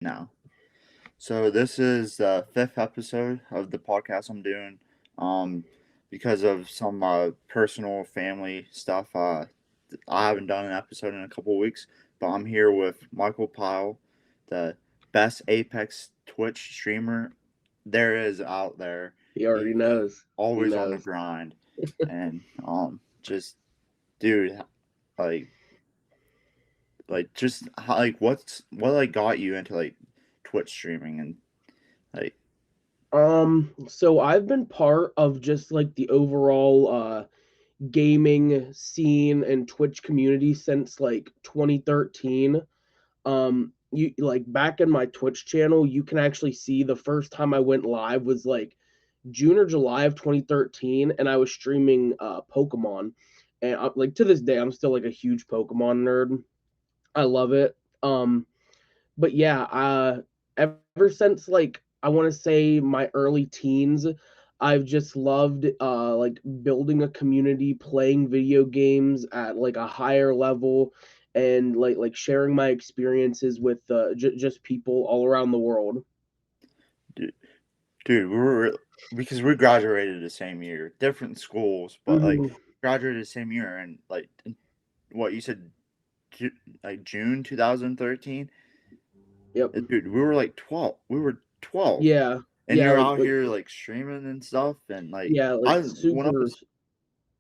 now. So this is the fifth episode of the podcast I'm doing. Um, because of some personal family stuff, I haven't done an episode in a couple of weeks. But I'm here with Michael Pyle, the best Apex Twitch streamer there is out there. He He's already knows. He always on the knows. grind, and just dude, like just what got you into Twitch streaming and like So I've been part of just like the overall gaming scene and Twitch community since like 2013. You like back in my Twitch channel, you can actually see the first time I went live was like June or July of 2013, and I was streaming Pokemon. And like to this day, I'm still like a huge Pokemon nerd. I love it. But yeah, ever since like I want to say my early teens, I've just loved like building a community, playing video games at like a higher level, and like sharing my experiences with just people all around the world. dude, dude, we were because we graduated the same year, different schools, but Hmm. graduated the same year, and what you said, Ju- June 2013. Yep. Dude, we were like 12. We were 12, Yeah. and Yeah. you're Like out like here streaming and stuff, and yeah. Like I when I super was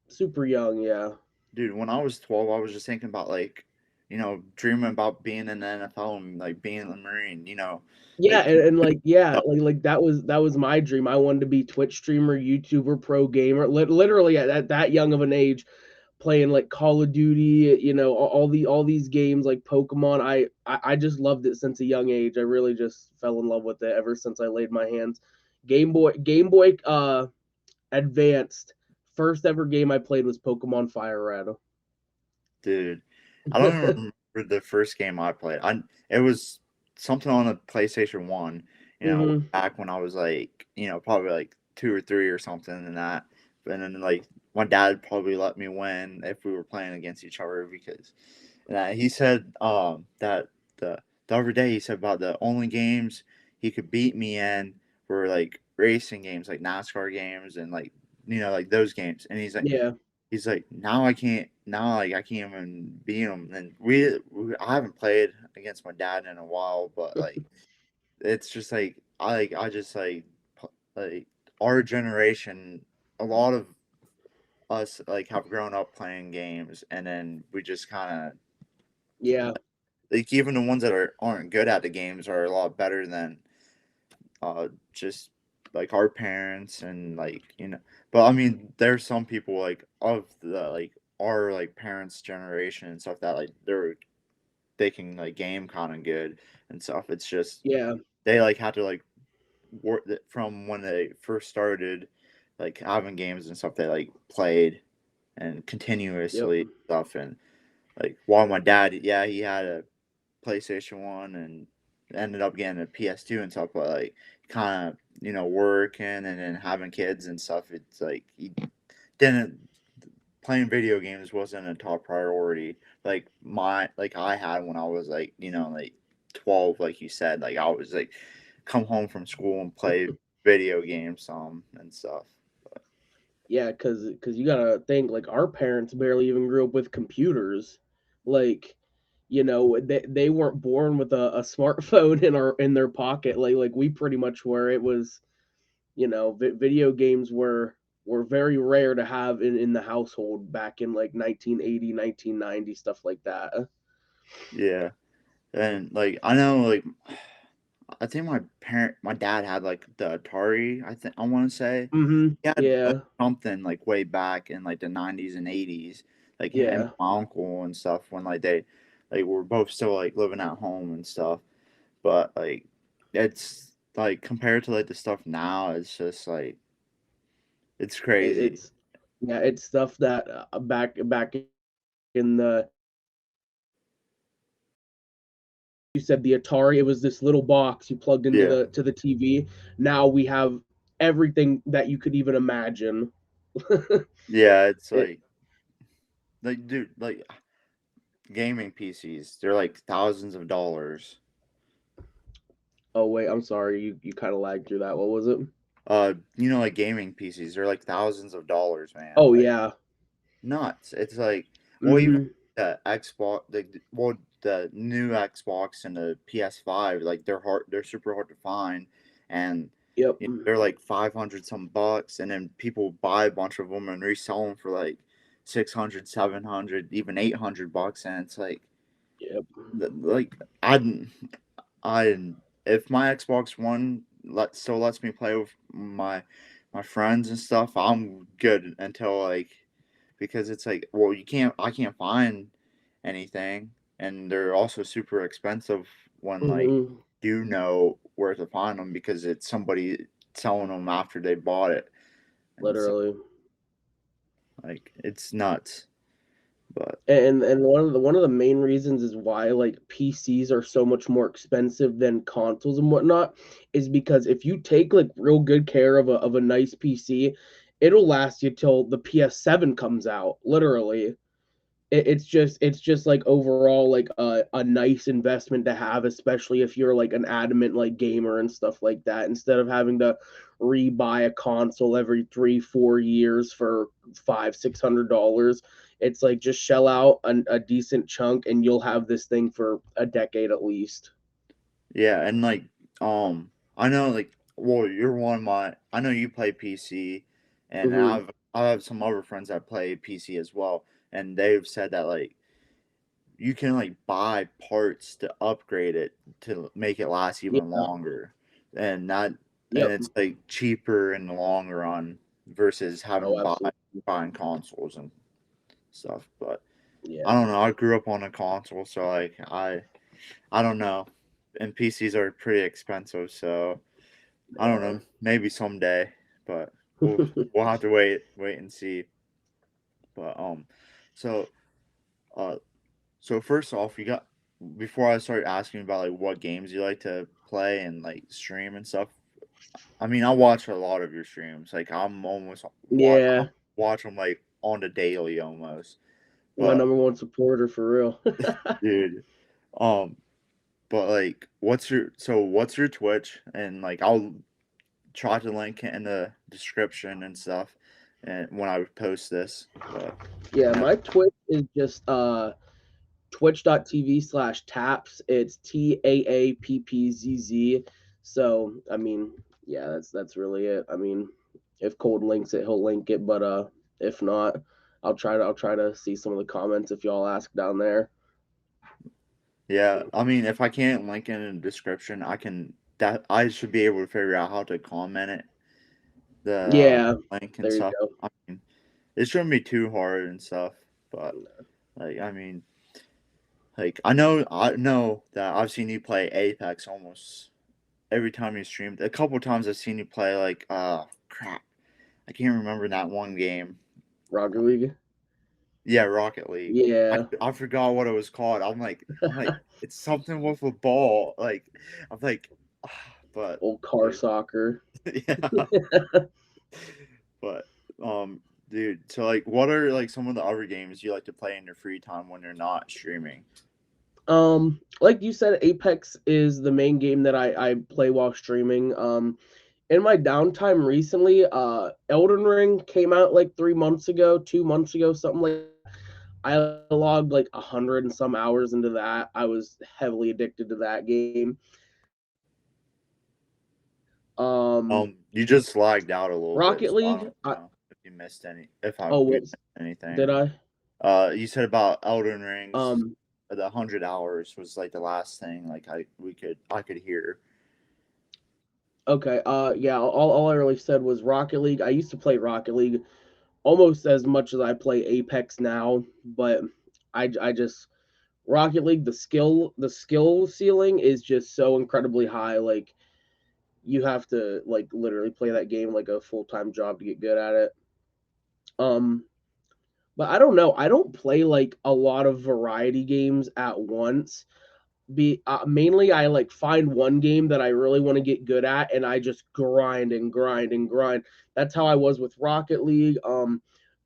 super young. Yeah. dude, when I was 12, I was just thinking about dreaming about being in the NFL and being a Marine, Yeah, like and like yeah, like that was my dream. I wanted to be Twitch streamer, YouTuber, pro gamer. Literally at that young of an age, playing like Call of Duty, all these games like Pokemon. I just loved it since a young age. I really just fell in love with it ever since I laid my hands. Game Boy Advanced. First ever game I played was Pokemon Fire Red. dude, I don't even remember the first game I played. It was something on a PlayStation 1, Hmm. back when I was probably like 2 or 3 or something and that. And then my dad probably let me win if we were playing against each other because he said that the other day he said about the only games he could beat me in were racing games, like NASCAR games and those games. And Yeah. he's like, now I can't even beat him. And I haven't played against my dad in a while, but it's just I just like our generation, a lot of us have grown up playing games, and then we just kind of Yeah. even the ones that aren't good at the games are a lot better than just our parents and but I mean there's some people of the our parents generation and stuff that they can game kind of good and stuff. It's just Yeah. they had to work from when they first started having games and stuff. They played and Yep. continuously stuff. And while my dad, yeah, he had a PlayStation 1 and ended up getting a PS2 and stuff, but kind of working and then having kids and stuff. It's he didn't playing video games wasn't a top priority I had when I was 12, like you said. I was come home from school and play video games and stuff. Yeah, cause you gotta think like our parents barely even grew up with computers. Like, they weren't born with a smartphone in their pocket like we pretty much were. It was, video games were very rare to have in the household back in like 1980, 1990, stuff like that. Yeah. And I know I think my dad had the Atari. I want to say Mhm. he had Yeah. something way back in the 90s and 80s. Him and Yeah. my uncle and stuff when they were both still living at home and stuff. But it's compared to the stuff now, it's just it's crazy. It's yeah, it's stuff that back in the you said the Atari, it was this little box you plugged into Yeah, the TV. Now we have everything that you could even imagine. yeah. It's It dude, gaming PCs. They're thousands of dollars. Oh wait, I'm sorry. You kind of lagged through that. What was it? Like gaming PCs, they're like thousands of dollars, man. Oh Like yeah. nuts. It's like, well, even Mm-hmm. the Xbox, the new Xbox and the PS5, like they're super hard to find, and Yep. they're like 500 some bucks, and then people buy a bunch of them and resell them for like 600, 700, even 800 bucks, and it's like, Yep. like I I if my Xbox One still lets me play with my friends and stuff, I'm good until like, because it's like, well, I can't find anything, and they're also super expensive when like Mm-hmm. you know where to find them because it's somebody selling them after they bought it, and so Literally. like it's nuts. But And one of the main reasons is why like PCs are so much more expensive than consoles and whatnot is because if you take like real good care of a nice PC, it'll last you till the PS7 comes out. Literally, it's just like overall like a nice investment to have, especially if you're like an adamant like gamer and stuff like that. Instead of having to rebuy a console every 3 4 years for $500 600, it's like just shell out a decent chunk and you'll have this thing for a decade at least. yeah, and like I know like, well, you're one of my I know you play PC, and Hmm. I have some other friends that play PC as well, and they've said that like you can like buy parts to upgrade it to make it last even Yeah. longer, and that and Yep. it's like cheaper in the long run versus having to Oh, absolutely. buying consoles and stuff. But I Yeah. don't know. I grew up on a console, so like I don't know, and PCs are pretty expensive, so I don't know. Maybe someday, but we'll have to wait and see. But so uh, so first off, you got before I start asking about like what games you like to play and like stream and stuff. I mean, I watch a lot of your streams. Like I Yeah. watch them like on the daily almost. My But number one supporter for real. dude, um, but like, what's your Twitch? And like, I'll try to link it in the description and stuff, and when I post this. But Yeah, yeah, my Twitch is just twitch.tv/taps. It's TAAPPZZ. So I mean, yeah, that's really it. I mean, if Cold links it, he'll link it, but if not, I'll try to see some of the comments if y'all ask down there. yeah. I mean, if I can't link it in the description, I should be able to figure out how to comment it, the Yeah, link and there you stuff. go. I mean, it shouldn't be too hard and stuff. But like, I mean, like I know that I've seen you play Apex almost every time you streamed. A couple times I've seen you play like crap. I can't remember that one game. Rocket League. Yeah, Rocket League. Yeah, I forgot what it was called. I'm like it's something with a ball. Like I'm like, but old car like soccer. yeah, but um, dude. So like, what are like some of the other games you like to play in your free time when you're not streaming? Like you said, Apex is the main game that I play while streaming. In my downtime recently, Elden Ring came out like 3 months ago, 2 months ago, something like that. I logged like 100 and some hours into that. I was heavily addicted to that game. You just lagged out a little bit, Rocket so I League. don't know Oh, if you what missed anything. did I? You said about Elden Rings, Um, the 100 hours was like the last thing. Like I could hear. okay. Yeah. All I really said was Rocket League. I used to play Rocket League almost as much as I play Apex now, but I just Rocket League, the skill ceiling is just so incredibly high. Like you have to like literally play that game like a full-time job to get good at it. Um, but I don't know. I don't play like a lot of variety games at once. Be Mainly I like find one game that I really want to get good at and I just grind and grind and grind. That's how I was with Rocket League.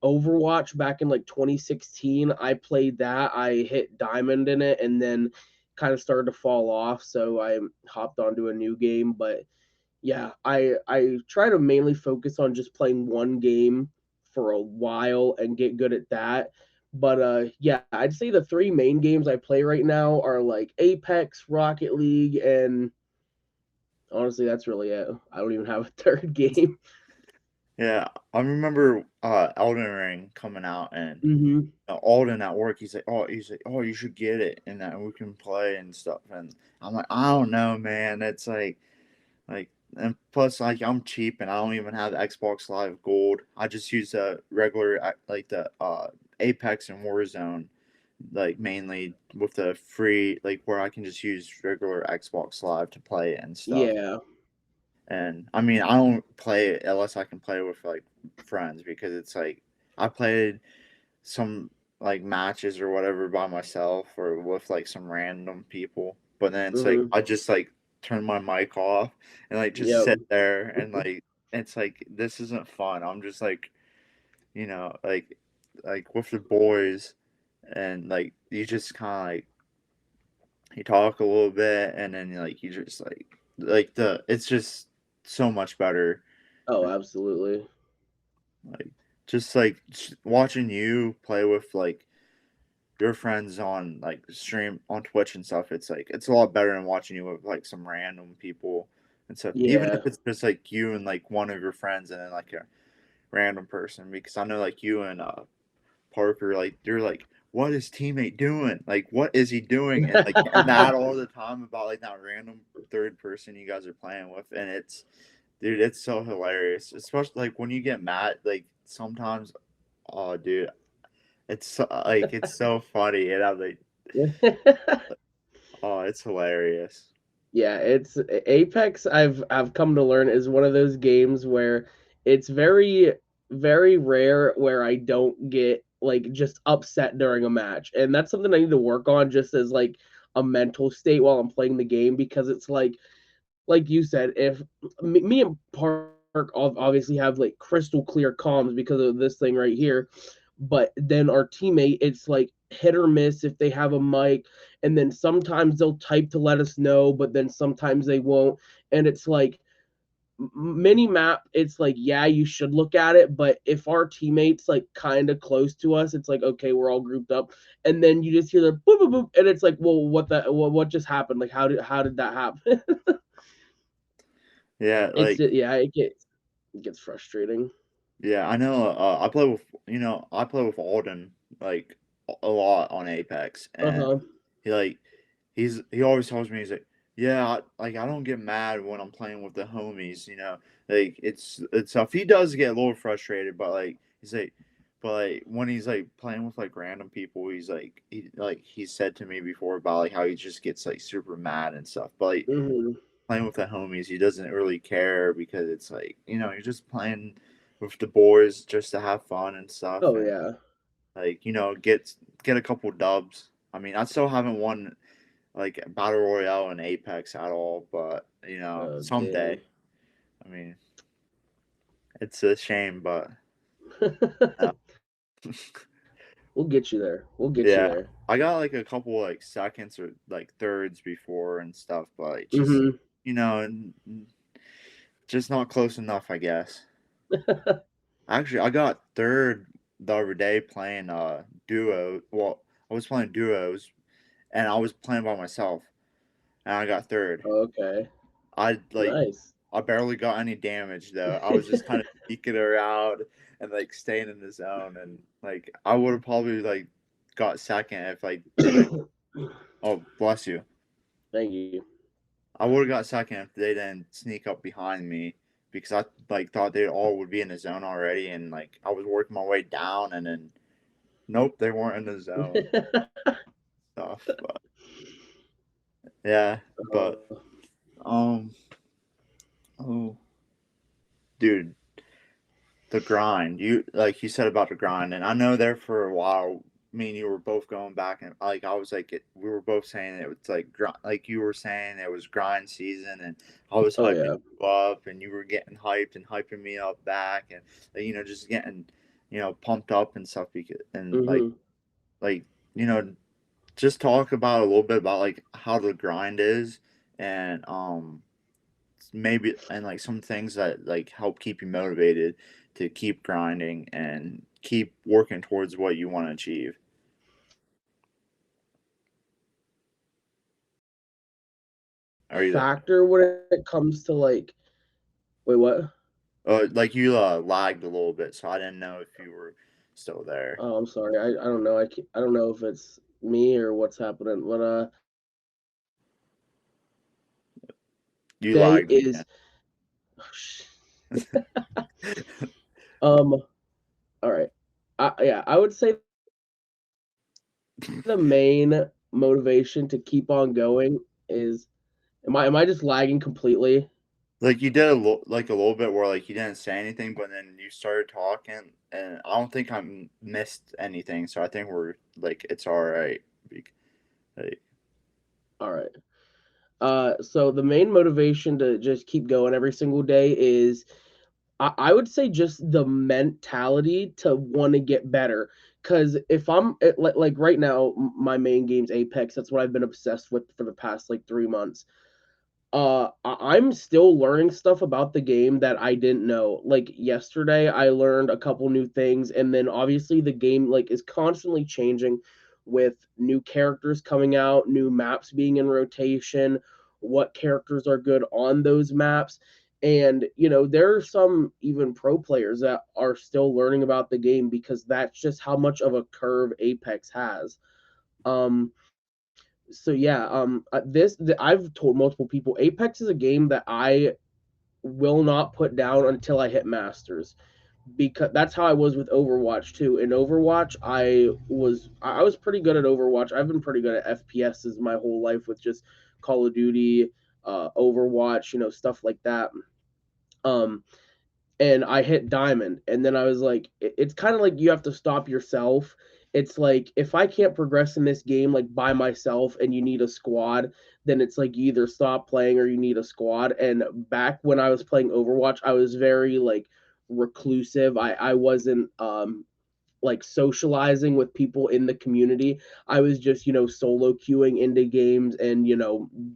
Overwatch back in like 2016, I played that. I hit diamond in it and then kind of started to fall off, so I hopped onto a new game. But yeah, I try to mainly focus on just playing one game for a while and get good at that. But yeah, I'd say the three main games I play right now are like Apex, Rocket League, and honestly that's really it. I don't even have a third game. Yeah, I remember Elden Ring coming out, and Mhm. Alden at work, he's like, you should get it, and that we can play and stuff. And I'm like, I don't know, man. It's like, and plus, like, I'm cheap, and I don't even have the Xbox Live Gold. I just use the regular, like the Apex and Warzone, like mainly with the free, like where I can just use regular Xbox Live to play it and stuff. Yeah. And I mean, I don't play it unless I can play with like friends because it's like I played some like matches or whatever by myself or with like some random people. But then it's like Mhm. I just like turn my mic off and like just Yep. sit there and like it's like this isn't fun. I'm just like, like with the boys and like you just kind of like you talk a little bit and then like you just like the it's just so much better. Oh, absolutely. Like just like watching you play with like your friends on like stream on Twitch and stuff, it's like it's a lot better than watching you with like some random people and stuff. Even if Yeah. it's just like you and like one of your friends and then like a random person, because I know like you and Parker, like you're like, what is teammate doing? Like what is he doing? And like getting that all the time about like that random third person you guys are playing with, and it's dude, it's so hilarious. Especially like when you get mad, like sometimes, oh dude, it's so funny, and I'm like, oh, it's hilarious. Yeah, it's Apex. I've come to learn is one of those games where it's very rare where I don't get like just upset during a match, and that's something I need to work on just as like a mental state while I'm playing the game because it's like you said, if me and Park obviously have like crystal clear comms because of this thing right here, but then our teammate, it's like hit or miss if they have a mic, and then sometimes they'll type to let us know, but then sometimes they won't, and it's like mini map. It's like yeah, you should look at it, but if our teammates like kind of close to us, it's like okay, we're all grouped up, and then you just hear the boop boop boop, and it's like, well, what just happened? Like how did that happen? Yeah, It's like just, yeah, it gets frustrating. yeah, I know. I play with I play with Alden like a lot on Apex, Uh and huh. he like he always tells me he's like, yeah, like I don't get mad when I'm playing with the homies, like it's tough. He does get a little frustrated, but like he's like, but like when he's like playing with like random people, he said to me before about like how he just gets like super mad and stuff, but like Hmm. playing with the homies, he doesn't really care because it's like you're just playing with the boys just to have fun and stuff, Oh and yeah. like get a couple dubs. I mean, I still haven't won like battle royale in Apex at all, but Oh someday. dang. I mean, it's a shame, but uh, We'll get you there. We'll get you yeah, there. I got like a couple like seconds or like thirds before and stuff, but it's just Hmm. just not close enough, I guess. Actually, I got third the other day playing duo. Well, I was playing duos and I was playing by myself and I got third. Okay. I like Nice. I barely got any damage though. I was just kind of peeking around and like staying in the zone, and like I would have probably like got second if I didn't. Oh, bless you. Thank you. I would have got second if they didn't sneak up behind me because I like thought they all would be in the zone already, and like I was working my way down, and then nope, they weren't in the zone stuff. But yeah, but Uh, um, oh, dude, the grind. You said about the grind, and I know there for a while. Me and you were both going back, and like I was like, we were both saying it was like like you were saying it was grind season, and I was oh hyping yeah. you up, and you were getting hyped and hyping me up back, and just getting pumped up and stuff. Because and Hmm. like you know just talk about a little bit about like how the grind is, and maybe and like some things that like help keep you motivated to keep grinding and keep working towards what you want to achieve. Are you there? Factor when it comes to like, wait, what? Like you lagged a little bit, so I didn't know if you were still there. Oh, I'm sorry. I don't know. I don't know if it's me or what's happening. But You day lagged again. is um. All right. Yeah, I would say the main motivation to keep on going is, am I just lagging completely? Like you did like a little bit where like you didn't say anything, but then you started talking, and I don't think missed anything. So I think we're like it's all right. Like, All right. So the main motivation to just keep going every single day is, I would say, just the mentality to want to get better. Because if like right now, my main game's Apex. That's what I've been obsessed with for the past like 3 months. I'm still learning stuff about the game that I didn't know. Like yesterday, I learned a couple new things, and then obviously the game like is constantly changing with new characters coming out, new maps being in rotation, what characters are good on those maps. And there are some even pro players that are still learning about the game because that's just how much of a curve Apex has. Um, so yeah, I've told multiple people Apex is a game that I will not put down until I hit masters, because that's how I was with Overwatch too. In Overwatch, I was pretty good at Overwatch. I've been pretty good at FPSs my whole life with just Call of Duty, Overwatch, stuff like that. Um, and I hit diamond, and then I was like, it's kind of like you have to stop yourself. It's like if I can't progress in this game like by myself and you need a squad, then it's like you either stop playing or you need a squad. And back when I was playing Overwatch, I was very like reclusive. I wasn't like socializing with people in the community. I was just, solo queuing into games and,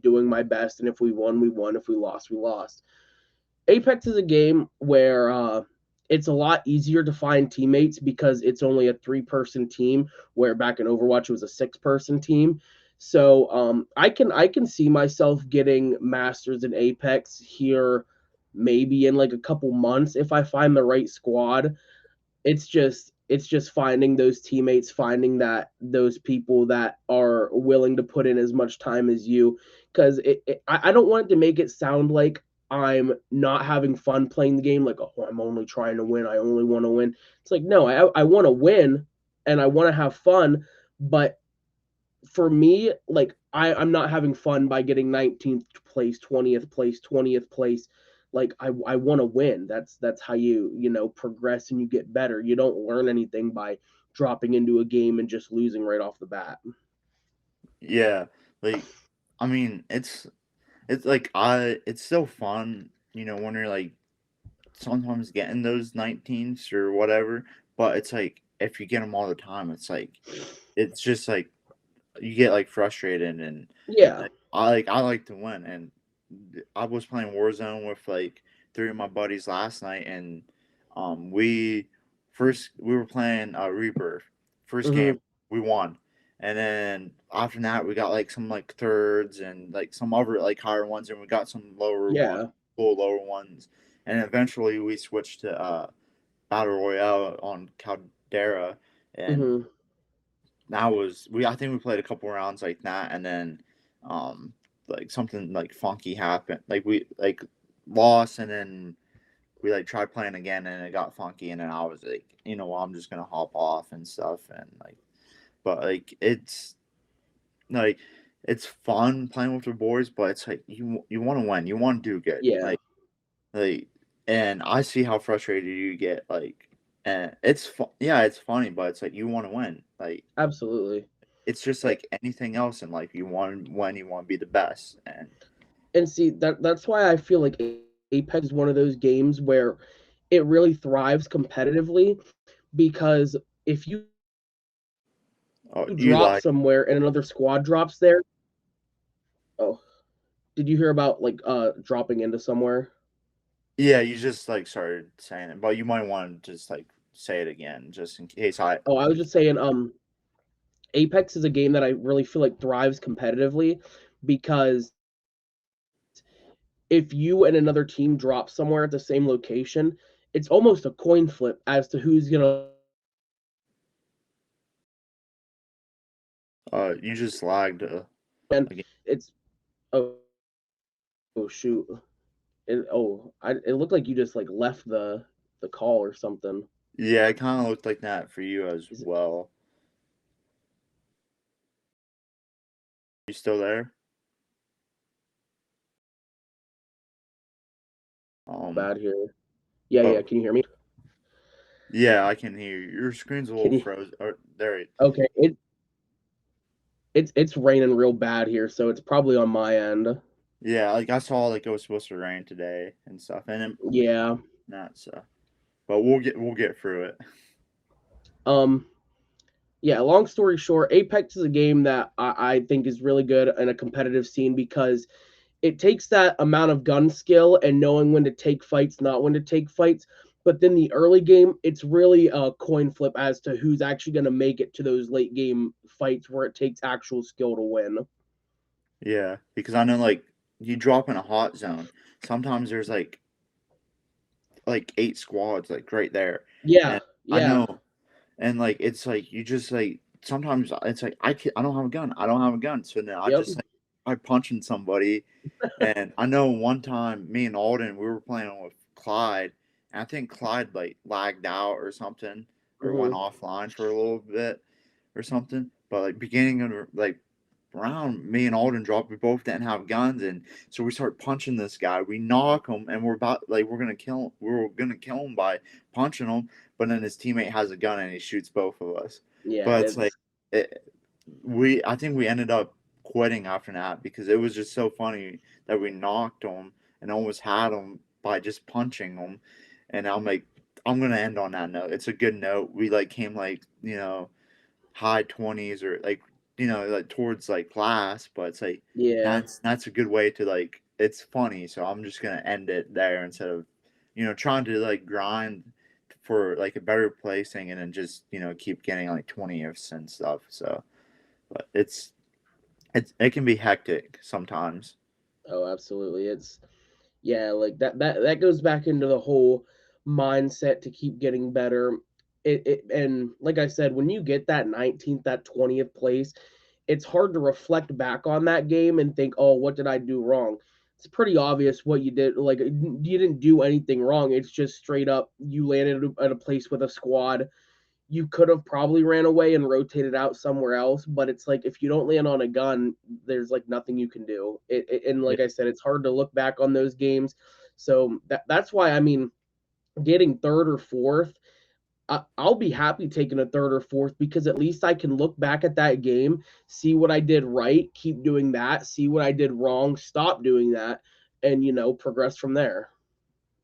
doing my best, and if we won, we won. If we lost, we lost. Apex is a game where it's a lot easier to find teammates because it's only a three-person team, where back in Overwatch it was a six-person team. So I can see myself getting masters in Apex here, maybe in like a couple months if I find the right squad. It's just finding those teammates, finding that those people that are willing to put in as much time as you, because I don't want it to make it sound like I'm not having fun playing the game, like, oh, I'm only trying to win, I only want to win. It's like, no, I want to win and I want to have fun, but for me, like, I'm not having fun by getting 19th place, 20th place, 20th place. Like, I want to win. That's how you progress and you get better. You don't learn anything by dropping into a game and just losing right off the bat. yeah, like I mean, it's like it's still fun, when you're like sometimes getting those 19s or whatever. But it's like if you get them all the time, it's just like you get like frustrated, and Yeah. I like to win. And I was playing Warzone with like three of my buddies last night, and we were playing Rebirth. First game Hmm. we won, and then after that we got like some like thirds and like some other like higher ones, and we got some lower ones, Yeah. lower ones, and eventually we switched to Battle Royale on Caldera, and Hmm. that was we I think we played a couple rounds like that, and then um like something like funky happened, like we like lost, and then we like tried playing again and it got funky, and then I was like, well, I'm just gonna hop off and stuff, and like but like like it's fun playing with the boys, but it's like you want to win, you want to do good, Yeah. like and I see how frustrated you get, like, and yeah, it's funny, but it's like you want to win, like Absolutely. it's just A- like anything else in life. You want when you want to be the best, and And see, that's why I feel like Apex is one of those games where it really thrives competitively, because if you Oh, You you drop like somewhere and another squad drops there. Oh, did you hear about like dropping into somewhere? yeah, you just like started saying it, but you might want to just like say it again just in case I Oh, I was just saying Apex is a game that I really feel like thrives competitively because if you and another team drop somewhere at the same location, it's almost a coin flip as to who's gonna you just lagged win. again. It's oh, oh shoot. It looked like you just like left the call or something. Yeah, it kind of looked like that for you as Is it well. You still there? Um, bad here? Yeah, yeah. oh Can you hear me? yeah, I can hear you. Your screen's a little Can you? frozen. Or there. Okay, it's raining real bad here, so it's probably on my end. Yeah, like I saw like it was supposed to rain today and stuff, and it, Yeah. not so. But we'll get through it. Um. Yeah. Long story short, Apex is a game that I think is really good in a competitive scene because it takes that amount of gun skill and knowing when to take fights, not when to take fights. But then the early game, it's really a coin flip as to who's actually going to make it to those late game fights where it takes actual skill to win. Yeah, because I know like you drop in a hot zone. Sometimes there's like eight squads like right there, Yeah, and I yeah, know, and like it's like you just like sometimes it's like I don't have a gun. I don't have a gun. So then I yep, just like I punching somebody, and I know one time me and Alden we were playing with Clyde, and I think Clyde like lagged out or something or went hmm offline for a little bit or something. But like beginning of like round, me and Alden dropped. We both didn't have guns, and so we start punching this guy. We knock him, and we're about like we're gonna kill him. We're gonna kill him by punching him. But then his teammate has a gun and he shoots both of us. yeah. But it's like It's it, I think we ended up quitting after that because it was just so funny that we knocked him and almost had him by just punching him. And I'm like, I'm gonna end on that note. It's a good note. We like came like high 20s or like like towards like class, but it's like yeah, that's a good way to like it's funny, so I'm just gonna end it there instead of trying to like grind for like a better placing and then just keep getting like 20th and stuff. So but it can be hectic sometimes. oh, absolutely. It's yeah, like that goes back into the whole mindset to keep getting better. It and like I said, when you get that 19th, that 20th place, it's hard to reflect back on that game and think, "Oh, what did I do wrong?" It's pretty obvious what you did. Like you didn't do anything wrong. It's just straight up you landed at a place with a squad. You could have probably ran away and rotated out somewhere else, but it's like if you don't land on a gun, there's like nothing you can do. And Yeah, like I said, it's hard to look back on those games. So that's why I mean, getting third or fourth, I'll be happy taking a third or fourth because at least I can look back at that game, see what I did right, keep doing that, see what I did wrong, stop doing that, and progress from there.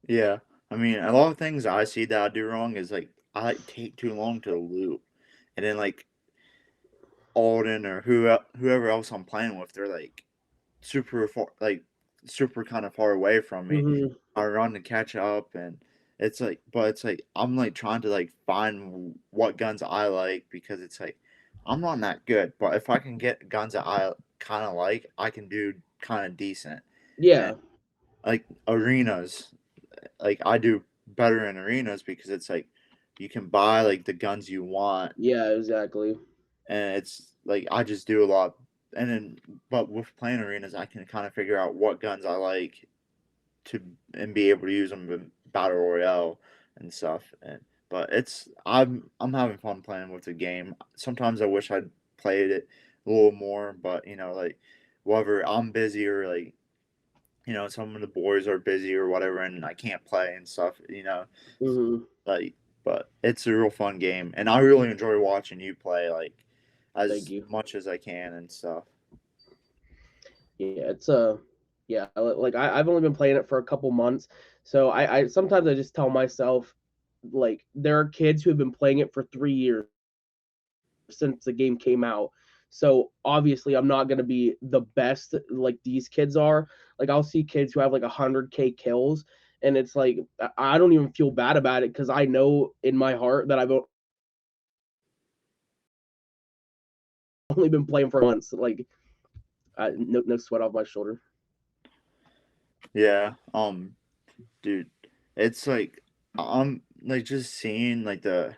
yeah. I mean, a lot of things I see that I do wrong is like I like take too long to loop, and then like Alden or whoever else I'm playing with, they're like super far, like super kind of far away from me. Hmm. I run to catch up, and it's like I'm like trying to like find what guns I like because it's like I'm not that good, but if I can get guns that I kind of like, I can do kind of decent. And Yeah, like arenas, like I do better in arenas because it's like you can buy like the guns you want, yeah, exactly. and it's like I just do a lot. And then, but with playing arenas, I can kind of figure out what guns I like to and be able to use them in battle royale and stuff. And but I'm having fun playing with the game. Sometimes I wish I'd played it a little more, but like whether I'm busy or like some of the boys are busy or whatever, and I can't play and stuff. Hmm. Like but it's a real fun game, and I really enjoy watching you play like Thank as you. much as I can and stuff. Yeah, it's yeah, like I've only been playing it for a couple months, so I sometimes I just tell myself like there are kids who have been playing it for 3 years since the game came out. So obviously, I'm not gonna be the best like these kids are. Like I'll see kids who have like 100K kills, and it's like I don't even feel bad about it because I know in my heart that I've only been playing for months. Like no sweat off my shoulder. Yeah. Dude, it's like I'm like just seeing like the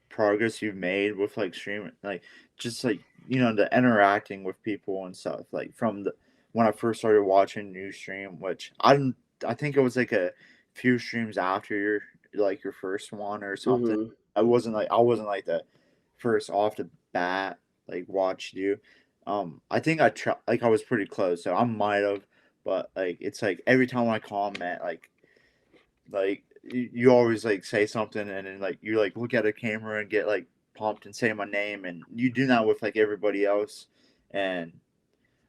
progress you've made with like streaming, like just like the interacting with people and stuff. Like from the when I first started watching you stream, which I think it was like a few streams after your first one or something. Hmm. I wasn't like the first off the bat like watched you. I think I was pretty close, so I might have, but like it's like every time I comment like you always like say something and then like you like look at a camera and get like pumped and say my name and you do that with like everybody else and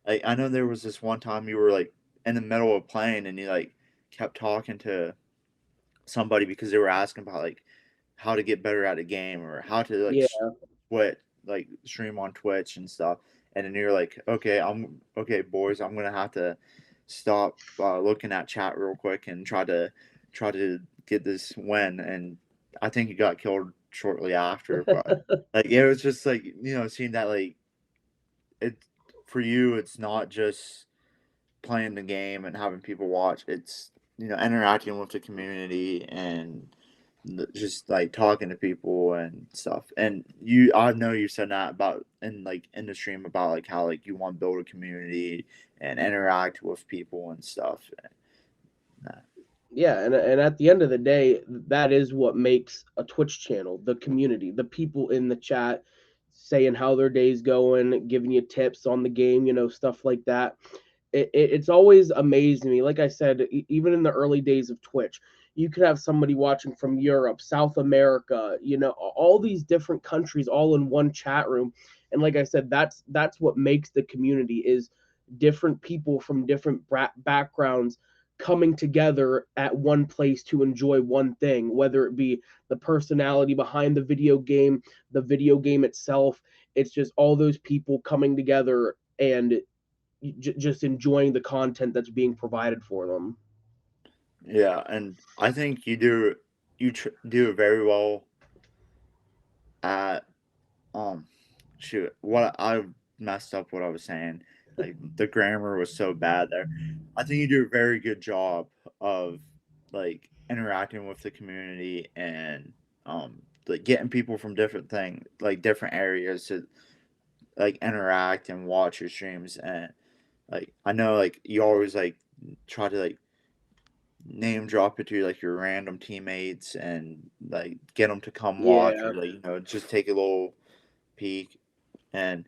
like I know there was this one time you were like in the middle of playing and you like kept talking to somebody because they were asking about like how to get better at a game or how to like Yeah, quit like stream on Twitch and stuff and then you're like okay boys I'm gonna have to stop looking at chat real quick and try to get this win and I think he got killed shortly after but like it was just like seeing that like it for you it's not just playing the game and having people watch. It's interacting with the community and just like talking to people and stuff. And I know you said that about in the stream about like how like you want to build a community and interact with people and stuff. Uh, yeah, and at the end of the day, that is what makes a Twitch channel, the community, the people in the chat saying how their day's going, giving you tips on the game, stuff like that. It's always amazed me. Like I said, even in the early days of Twitch, you could have somebody watching from Europe, South America, all these different countries all in one chat room. And like I said, that's what makes the community is different people from different backgrounds coming together at one place to enjoy one thing, whether it be the personality behind the video game itself. It's just all those people coming together and just enjoying the content that's being provided for them. yeah, and I think you do it very well at Um, shoot, what I messed up what I was saying. Like the grammar was so bad there. I think you do a very good job of like interacting with the community and like getting people from different areas to like interact and watch your streams and like I know like you always like try to like name drop it to like your random teammates and like get them to come watch Yeah, or like just take a little peek and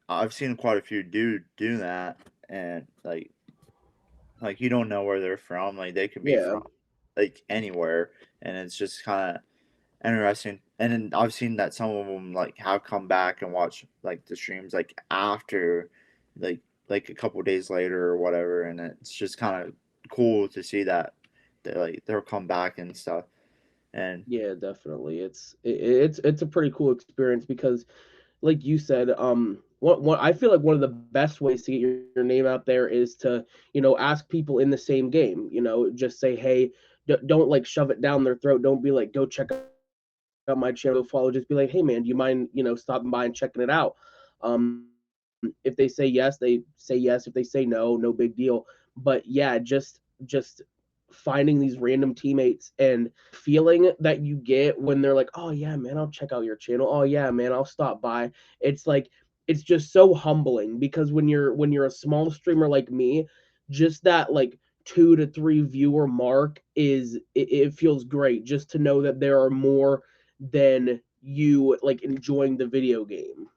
I've seen quite a few do that, and like you don't know where they're from. Like they could be yeah, from like anywhere, and it's just kind of interesting. And then I've seen that some of them like have come back and watch like the streams like after, like like a couple days later or whatever, and it's just kind of cool to see that they'll come back and stuff. And yeah, definitely. It's a pretty cool experience because like you said, what I feel like one of the best ways to get your name out there is to, ask people in the same game, just say, hey, don't like shove it down their throat. Don't be like, go check out my channel, follow. Just be like, hey man, do you mind, stopping by and checking it out? If they say yes, they say yes. If they say no, no big deal. But yeah, just finding these random teammates and feeling that you get when they're like, "Oh yeah, man, I'll check out your channel. Oh yeah, man, I'll stop by." It's like it's just so humbling because when you're a small streamer like me, just that like 2 to 3 viewer mark it feels great just to know that there are more than you like enjoying the video game.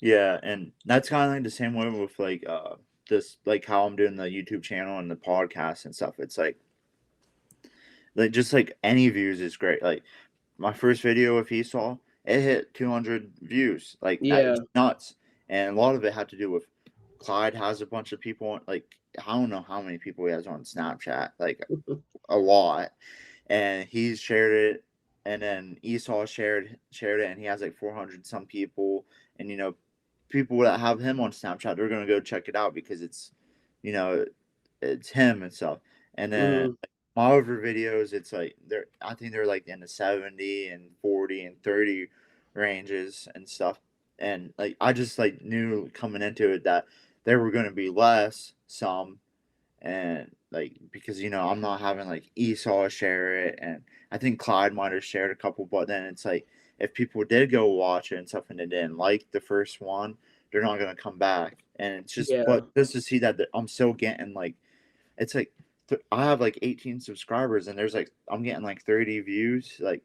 yeah, and that's kind of like the same way with this like how I'm doing the YouTube channel and the podcast and stuff. It's like just like any views is great. Like my first video with Esau, it hit 200 views. Like that Yeah. is nuts. And a lot of it had to do with Clyde has a bunch of people like I don't know how many people he has on Snapchat, like a lot. And he's shared it and then Esau shared it, and he has like 400 some people, and people that have him on Snapchat, they're gonna go check it out because you know, it's him and stuff. And then Mhm. like, my other videos, it's like I think they're like in the 70 and 40 and 30 ranges and stuff. And like I just like knew coming into it that there were gonna be less some, and like because I'm not having like Esau share it, and I think Clyde might have shared a couple, but then it's like if people did go watch it and stuff and they didn't like the first one, they're not gonna come back, and it's just Yeah. but just to see that I'm still getting like it's like I have like 18 subscribers and there's like I'm getting like 30 views like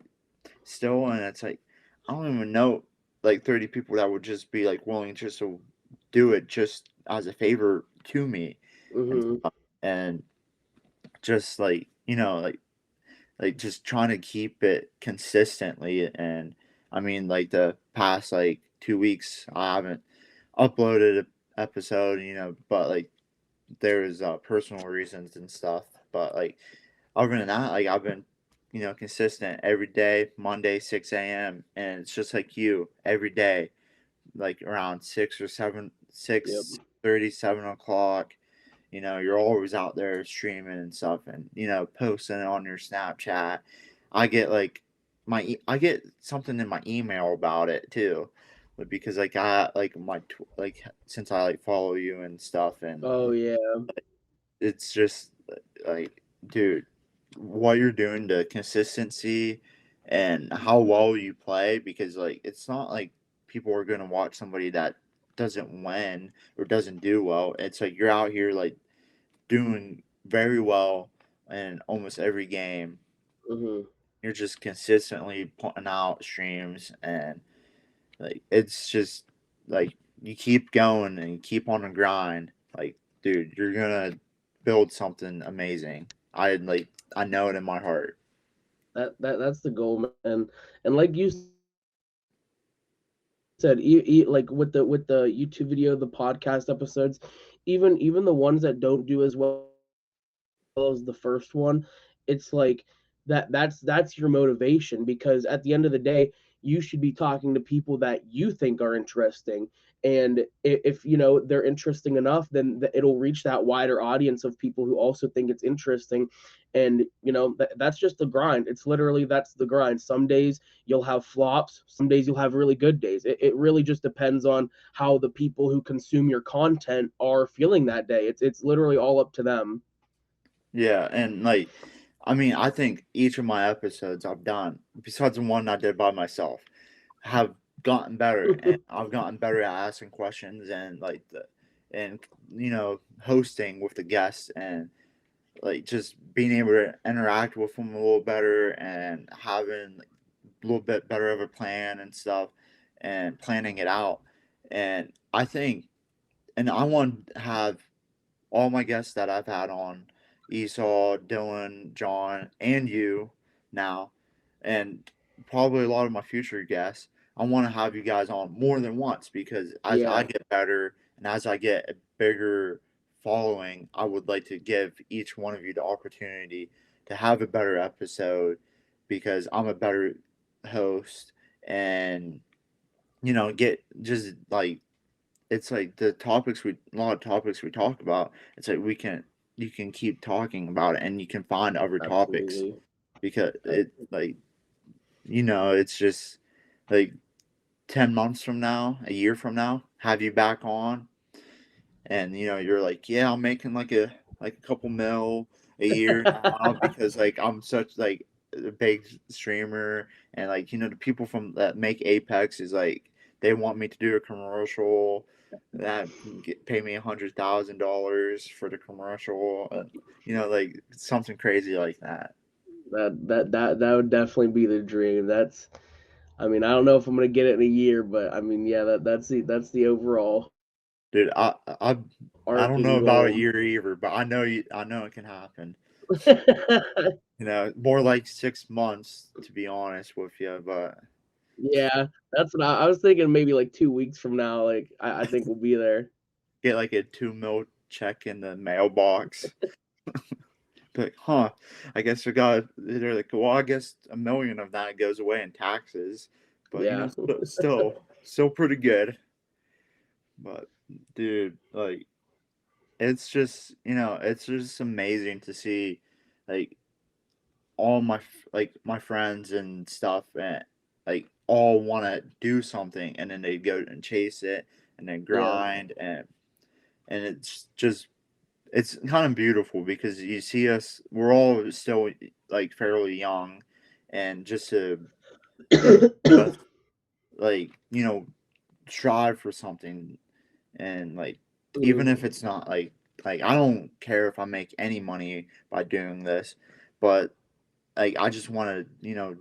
still, and it's like I don't even know like 30 people that would just be like willing just to do it just as a favor to me and Mhm. stuff. And just like like just trying to keep it consistently. And I mean like the past like 2 weeks I haven't uploaded an episode, but like there's personal reasons and stuff, but like other than that, like I've been consistent every day, Monday 6 a.m., and it's just like you every day like around 6 or 7, Yep. 6:30, 7 o'clock. You're always out there streaming and stuff, and posting it on your Snapchat. I get like I get something in my email about it too, but because like I like like since I like follow you and stuff, and Oh yeah. it's just like, dude, what you're doing to consistency and how well you play, because like it's not like people are gonna watch somebody that doesn't win or doesn't do well. It's like you're out here like doing very well in almost every game. Mhm. You're just consistently putting out streams, and like it's just like you keep going and you keep on the grind. Like, dude, you're gonna build something amazing. I know it in my heart. That's the goal, man. And like you said, like with the YouTube video, the podcast episodes, even the ones that don't do as well as the first one, it's like that's your motivation, because at the end of the day, you should be talking to people that you think are interesting. And if they're interesting enough, then it'll reach that wider audience of people who also think it's interesting. And that's just the grind. It's literally that's the grind. Some days you'll have flops, some days you'll have really good days. It really just depends on how the people who consume your content are feeling that day. It's literally all up to them. Yeah, and like, I mean, I think each of my episodes I've done, besides the one I did by myself, have gotten better, and I've gotten better at asking questions and like and hosting with the guests, and like just being able to interact with them a little better, and having like, a little bit better of a plan and stuff, and planning it out. And I think, and I want to have all my guests that I've had on, Esau, Dylan, John, and you now, and probably a lot of my future guests. I want to have you guys on more than once, because as I Yeah. get better and as I get a bigger following, I would like to give each one of you the opportunity to have a better episode, because I'm a better host, and get just like it's like the topics we a lot of topics we talk about. It's like you can keep talking about it, and you can find other topics, Absolutely. because it Absolutely. like it's just like 10 months from now, a year from now, have you back on, and you're like, yeah, I'm making like a couple mil a year now, because like I'm such like a big streamer, and like the people from that make Apex is like they want me to do a commercial that pay me $100,000 for the commercial, like something crazy like that. That would definitely be the dream. I mean, I don't know if I'm gonna get it in a year, but I mean, yeah, that's the overall Dude, I don't know arcing about a goal. year either, but I know it can happen. More like 6 months, to be honest with you, but Yeah, that's what I was thinking. Maybe like 2 weeks from now, like I think we'll be there. get like a 2 mil check in the mailbox. like, huh, I guess they're like, well, I guess a million of that goes away in taxes, but Yeah. still pretty good. But dude, like, it's just amazing to see, like, all my friends and stuff, and like all want to do something, and then they go and chase it, and then Yeah. grind, and it's kind of beautiful because you see us, we're all still like fairly young, and just to us, like, strive for something, and like, even Mhm. if it's not like I don't care if I make any money by doing this, but like I just want to,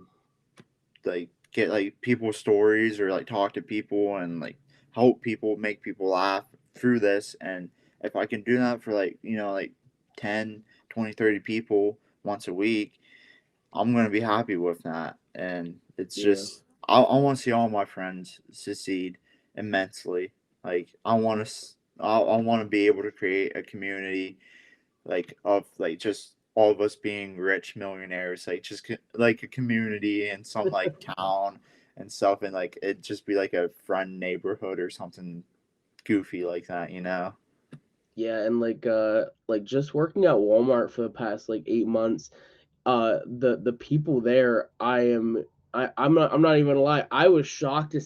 like get like people's stories, or like talk to people, and like help people, make people laugh through this. And if I can do that for like, like 10, 20, 30 people once a week, I'm going to be happy with that. And it's Yeah. just I want to see all my friends succeed immensely. Like I want to be able to create a community, like of like just all of us being rich millionaires, like just like a community in some like town and stuff, and like it just be like a friend neighborhood or something goofy like that. Yeah, and like just working at Walmart for the past like 8 months, the people there, I'm not even gonna lie, I was shocked to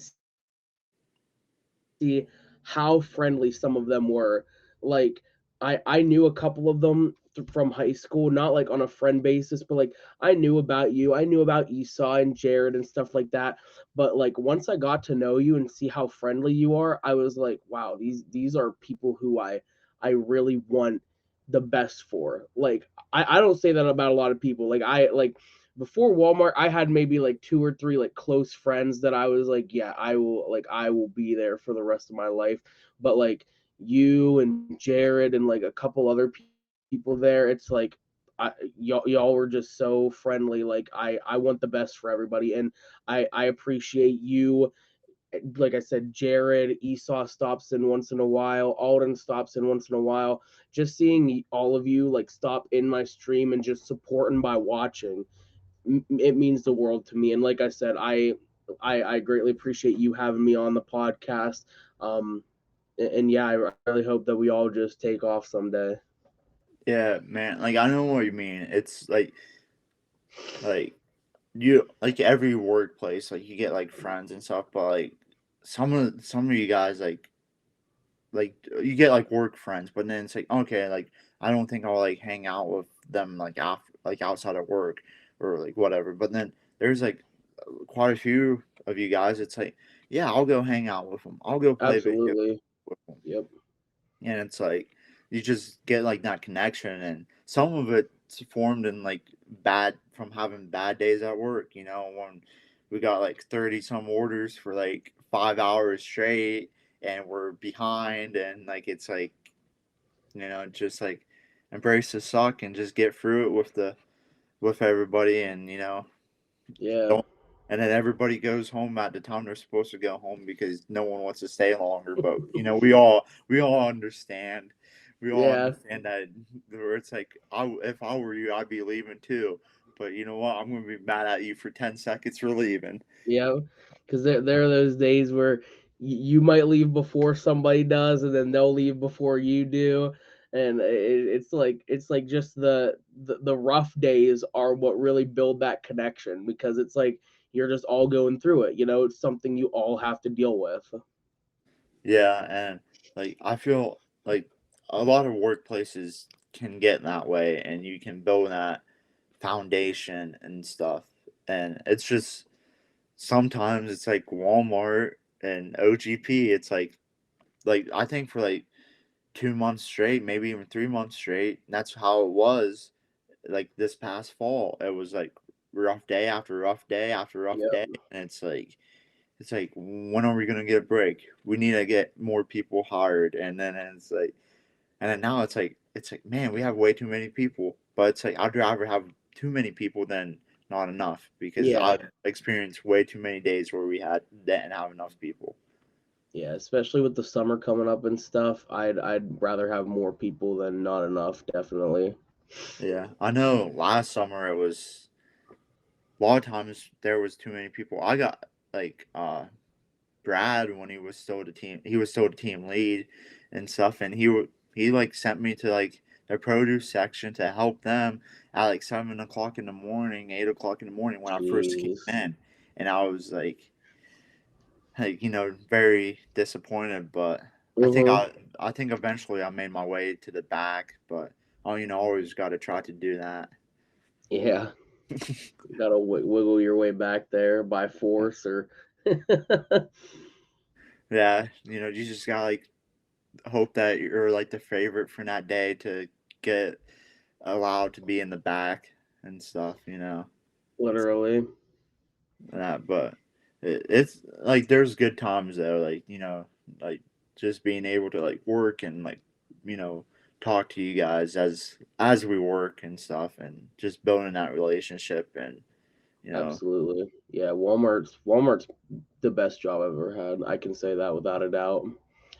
see how friendly some of them were. Like I knew a couple of them from high school, not like on a friend basis, but like I knew about you, I knew about Esau and Jared and stuff like that. But like once I got to know you and see how friendly you are, I was like, wow, these are people who I really want the best for. Like I don't say that about a lot of people. Like before Walmart, I had maybe like two or three like close friends that I was like, yeah, I will be there for the rest of my life. But like you and Jared and like a couple other people there, it's like y'all were just so friendly. Like I want the best for everybody, and I appreciate you. Like I said, Jared, Esau stops in once in a while, Alden stops in once in a while. Just seeing all of you like stop in my stream and just supporting by watching, it means the world to me. And like I said, I greatly appreciate you having me on the podcast. Um, and yeah, I really hope that we all just take off someday. Yeah, man, like I know what you mean. It's like you like every workplace, like you get like friends and stuff, but like some of you guys, like you get like work friends, but then it's like, okay, like I don't think I'll like hang out with them like like outside of work, or like whatever. But then there's like quite a few of you guys. It's like, yeah, I'll go hang out with them. I'll go play video Absolutely. with them. Yep. And it's like you just get like that connection, and some of it's formed in like bad from having bad days at work. When we got like 30 some orders for like 5 hours straight, and we're behind, and like it's like, just like embrace the suck and just get through it with everybody, and Yeah. don't and then everybody goes home at the time they're supposed to go home, because no one wants to stay longer. But we all understand. We all Yeah. understand that, where it's like, if I were you, I'd be leaving too. But you know what? I'm gonna be mad at you for 10 seconds for leaving. Yeah. Because there are those days where you might leave before somebody does, and then they'll leave before you do. And it's like just the rough days are what really build that connection, because it's like you're just all going through it. It's something you all have to deal with. Yeah, and like I feel like a lot of workplaces can get that way, and you can build that foundation and stuff. And it's just sometimes it's like Walmart and OGP. It's like I think for like 2 months straight, maybe even 3 months straight. That's how it was. Like this past fall, it was like rough day after rough day after rough day, Yep. and it's like, when are we gonna get a break? We need to get more people hired, and then now it's like, man, we have way too many people. But it's like I'd rather have too many people than not enough, because Yeah. I've experienced way too many days where we didn't have enough people. Yeah, especially with the summer coming up and stuff, I'd rather have more people than not enough, definitely. Yeah, I know. Last summer it was a lot of times there was too many people. I got like Brad when he was still the team lead and stuff, and he like sent me to like the produce section to help them at like 7 o'clock in the morning, 8 o'clock in the morning when I first came Jeez. in, and I was like very disappointed, but I think Mm-hmm. I think eventually I made my way to the back, but oh, always got to try to do that. Yeah. You gotta wiggle your way back there by force or. Yeah, you just gotta like hope that you're like the favorite for that day to get allowed to be in the back and stuff. Literally. But it's like there's good times though, like like just being able to like work and like you know talk to you guys as we work and stuff, and just building that relationship and you know Absolutely. Yeah, Walmart's the best job I've ever had. I can say that without a doubt.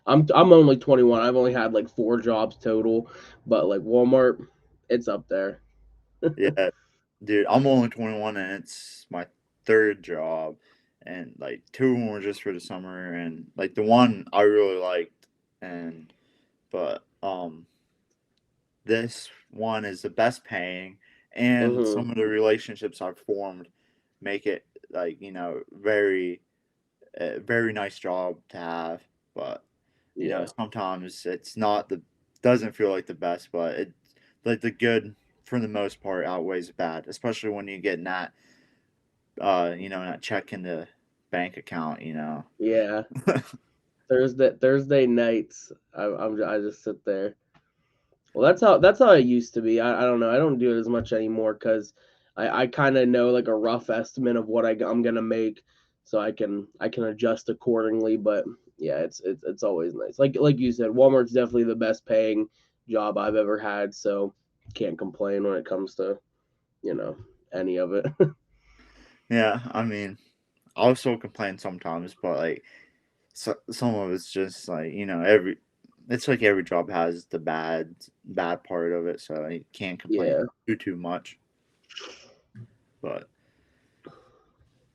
I'm only 21. I've only had like 4 jobs total, but like Walmart, it's up there. yeah, dude, I'm only 21 and it's my third job, and like two of them were just for the summer, and like the one I really liked, and but this one is the best paying, and Mhm. some of the relationships I've formed make it like very very nice job to have. But Yeah. sometimes it's not the doesn't feel like the best, but it like the good for the most part outweighs the bad, especially when you get that not check in the bank account. Yeah. Thursday nights, I just sit there. Well, that's how it used to be. I don't know. I don't do it as much anymore because I kind of know like a rough estimate of what I'm gonna make, so I can adjust accordingly. But yeah, it's always nice. Like you said, Walmart's definitely the best paying job I've ever had. So can't complain when it comes to you know any of it. Yeah, I mean, I'll still complain sometimes, but like some of it's just like every it's like every job has the bad part of it, so you can't complain Yeah. too much. But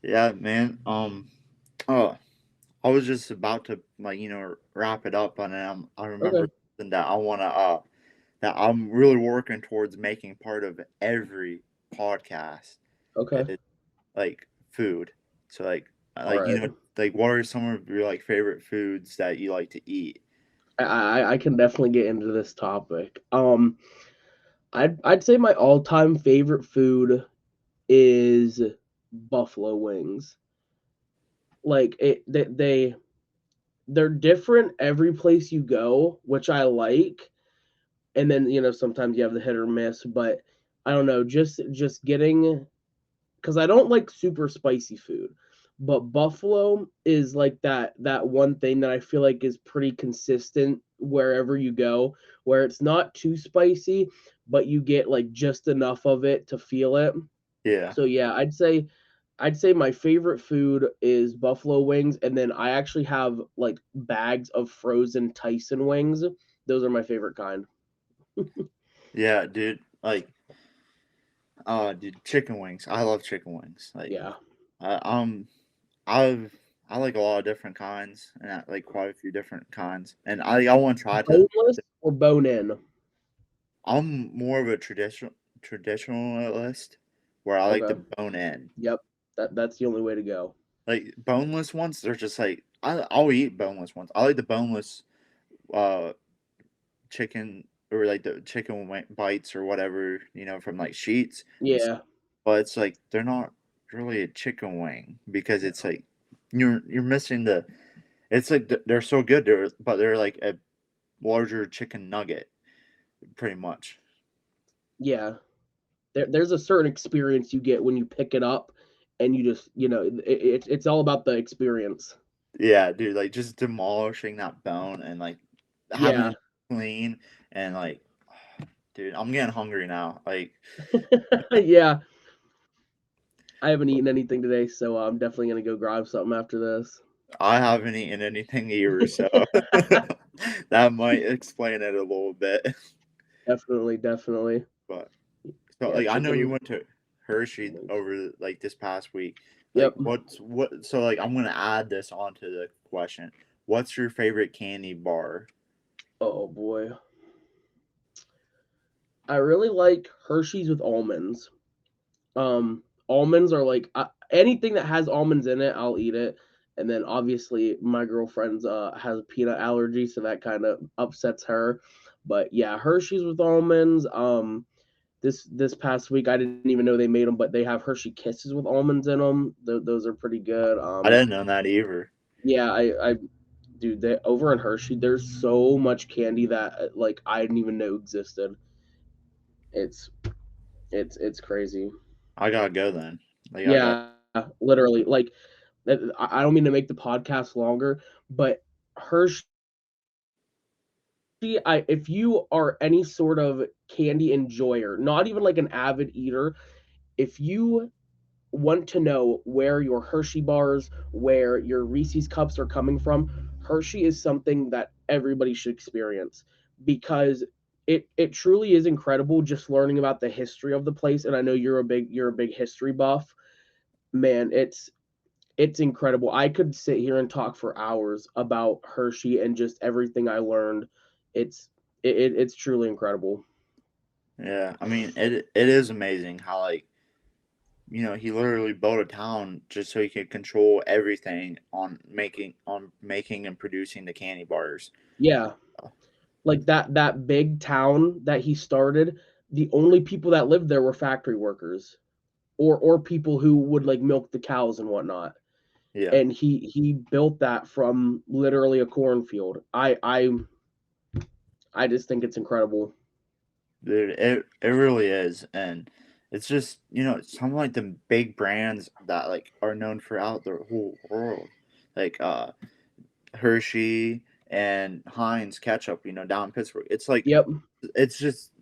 yeah, man. Oh, I was just about to like wrap it up, and I remember Okay. something that I'm really working towards making part of every podcast Okay. is like food. So All right. like what are some of your like favorite foods that you like to eat? I can definitely get into this topic. I'd say my all time favorite food is buffalo wings. Like they're different every place you go, which I like. And then sometimes you have the hit or miss, but I don't know, just getting because I don't like super spicy food, but buffalo is like that one thing that I feel like is pretty consistent wherever you go, where it's not too spicy, but you get like just enough of it to feel it. Yeah. So yeah, I'd say my favorite food is buffalo wings, and then I actually have like bags of frozen Tyson wings. Those are my favorite kind. Yeah, dude. Dude, chicken wings. I love chicken wings. Yeah. I, um, I've I like a lot of different kinds, and I like quite a few different kinds. And I want to try to. Boneless or bone in? I'm more of a traditionalist, where I like the Okay. bone in. Yep. That's the only way to go. Like boneless ones, they're just like I'll eat boneless ones. I like the boneless uh chicken, or like the bites or whatever from like Sheets, Yeah. but it's like they're not really a chicken wing because it's like you're missing the. It's like they're so good, but they're like a larger chicken nugget, pretty much. Yeah. There's a certain experience you get when you pick it up, and you just it's all about the experience. Yeah, dude, like just demolishing that bone and like having Yeah. it clean and like, dude, I'm getting hungry now. Like Yeah. I haven't eaten anything today, so I'm definitely gonna go grab something after this. I haven't eaten anything either, so that might explain it a little bit. Definitely, definitely. But so Yeah, like I know you chicken. went to Hershey over like this past week. Like Yep. what so like I'm gonna add this onto the question. What's your favorite candy bar? Oh boy. I really like Hershey's with almonds. Almonds are like anything that has almonds in it, I'll eat it. And then obviously my girlfriend's has a peanut allergy, so that kind of upsets her. But yeah, Hershey's with almonds. This past week I didn't even know they made them, but they have Hershey Kisses with almonds in them. Those are pretty good. I didn't know that either. Yeah, I dude, they over in Hershey, there's so much candy that like I didn't even know existed. It's it's crazy. I gotta go then. Like I got Yeah, literally. Like I don't mean to make the podcast longer, but Hershey, I if you are any sort of candy enjoyer, not even like an avid eater, if you want to know where your Hershey bars, where your Reese's cups are coming from, Hershey is something that everybody should experience because it truly is incredible just learning about the history of the place. And I know you're a big history buff. Man, it's incredible. I could sit here and talk for hours about Hershey and just everything I learned. It's it's truly incredible. yeah. I mean it is amazing how like he literally built a town just so he could control everything on making and producing the candy bars. Yeah, like that big town that he started, the only people that lived there were factory workers or people who would like milk the cows and whatnot. Yeah. And he built that from literally a cornfield. I just think it's incredible. Dude, it really is, and it's just some like the big brands that like are known throughout the whole world, like Hershey and Heinz ketchup. Down in Pittsburgh, it's like Yep. it's just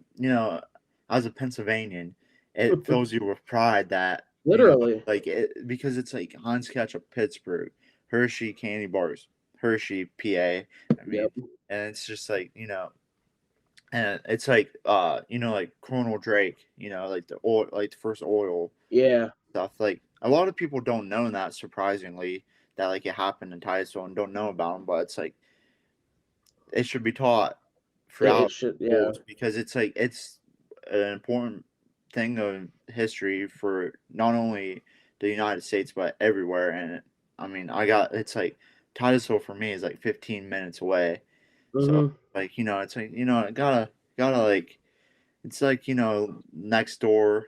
as a Pennsylvanian, it fills you with pride that Literally. like it because it's like Heinz ketchup, Pittsburgh, Hershey candy bars, Hershey, PA. I mean, Yep. and it's just like and it's like like Colonel Drake, like the oil, like the first oil Yeah. stuff. Like a lot of people don't know that, surprisingly, that like it happened in Titusville and don't know about them, but it's like it should be taught It throughout should, yeah. schools because it's like it's an important thing of history for not only the United States but everywhere. And I mean, it's like Titusville for me is like 15 minutes away, so Hmm. like it's like I gotta like it's like next door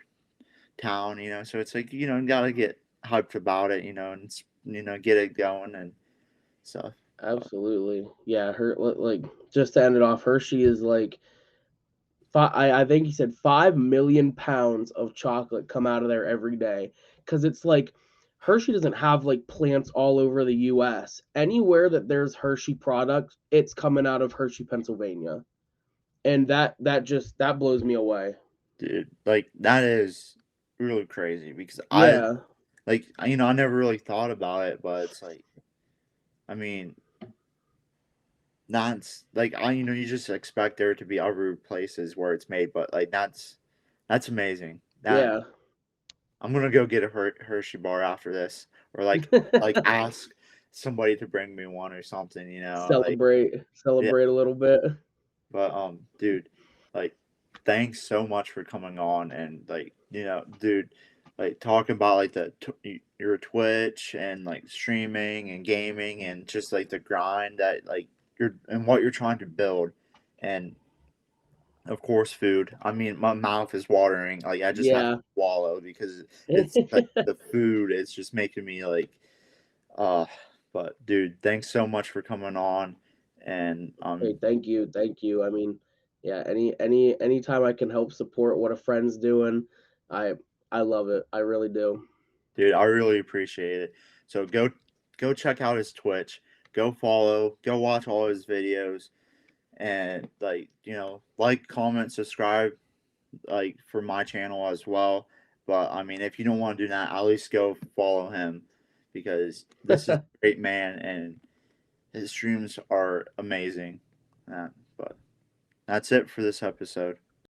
town, so it's like gotta get hyped about it, and get it going and stuff. Absolutely. Yeah, her like just to end it off, Hershey is like I think he said 5 million pounds of chocolate come out of there every day because it's like Hershey doesn't have like plants all over the U.S. Anywhere that there's Hershey product, it's coming out of Hershey, Pennsylvania, and that blows me away. Dude, like that is really crazy because Yeah, I never really thought about it, but it's like I mean that's like you just expect there to be other places where it's made, but like that's amazing. That yeah. I'm gonna go get a Hershey bar after this, or like ask somebody to bring me one or something, like yeah. Celebrate a little bit. But dude, like, thanks so much for coming on and like dude, like talking about like your Twitch and like streaming and gaming and just like the grind that like you're and what you're trying to build, and of course food. I mean, my mouth is watering. Like I just have to Yeah. swallow because it's like the food is just making me like uh. But dude, thanks so much for coming on, and Hey, thank you, thank you. I mean, yeah, anytime I can help support what a friend's doing, I I love it. I really do. dude, I really appreciate it. So go check out his Twitch. Go follow. Go watch all his videos, and like like, comment, subscribe, like for my channel as well. But I mean, if you don't want to do that, at least go follow him because this is a great man and his streams are amazing. But that's it for this episode.